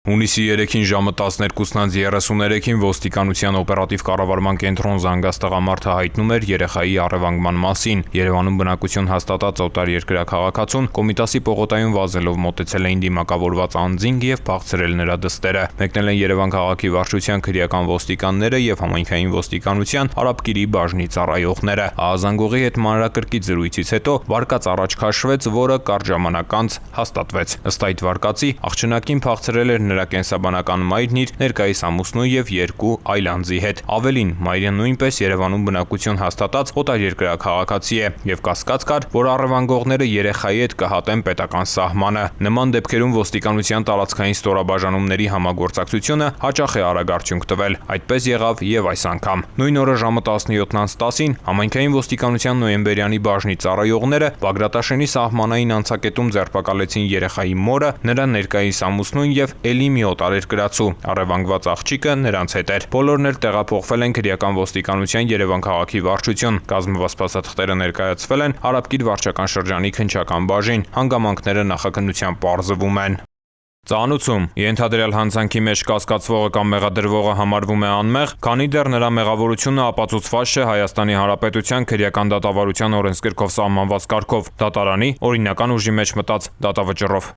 Հունիսի 3-ին ժամը 12:33-ին ոստիկանության օպերատիվ կառավարման կենտրոն զանգած տղամարդը հայտնում էր երեխայի առևանգման մասին։ Երևանում բնակություն հաստատած օտարերկրյա քաղաքացուն Կոմիտասի պողոտայում վազելով մոտեցել էին դիմակավորված անձինք եւ փախցրել նրա դստերը։ Մեկնել են Երևան քաղաքի վարչության քրեական ոստիկանները եւ համայնքային ոստիկանության Արաբկիրի բաժնի ծառայողները։ Ահազանգողի հետ մանրակրկիտ զրույցից հետո վարկած առաջ քաշվեց, որը կարճ ժամանակ անց հաստատվեց։ Ըստ այդ վարկածի աղջնակին փախցրել էր նրա կենսաբանական մայրն իր ներկայիս ամուսնու եւ 2 այլ անձի հետ։ Ավելին, մայրը նույնպես Երևանում բնակություն հաստատած օտարերկրյա քաղաքացի է եւ կասկած կար, որ առևանգողները երեխայի հետ կհատեն պետական սահմանը։ Նման դեպքերում ոստիկանության տարածքային ստորաբաժանումների համագործակցությունը հաճախ է արագ արդյունք տվել։ Այդպես եղավ եւ այս անգամ։ Նույն օրը ժամը 17:10-ին համայնքային ոստիկանության նոյեմբերյանի բաժնի ծառայողները Բագրատաշենի սահմանային անցակետում ձերբակալեցին երեխայի մորը, նրա ներկայիս ամուսնուն եւ էլի մի օտարերկրացու։ Առևանգված աղջիկը նրանց հետ էր։ Բոլորն էլ տեղափոխվել են քրեական ոստիկանության Երևան քաղաքի վարչություն։ Կազմված փաստաթղթերը ներկայացվել են Արաբկիր վարչական շրջանի քննչական բաժին։ Հանգամանքները նախաքննությամբ պարզվում են։ Ծանուցում ենթադրյալ հանցանքի մեջ կասկածվողը կամ մեղադրվողը համարվում է անմեղ, քանի դեռ նրա մեղավորությունը ապացուցված չէ Հայաստանի Հանրապետության քրեական դատավարության օրենսգրքով սահմանված կարգով, դատարանի օրինական ուժի մեջ մտած դատավճռով։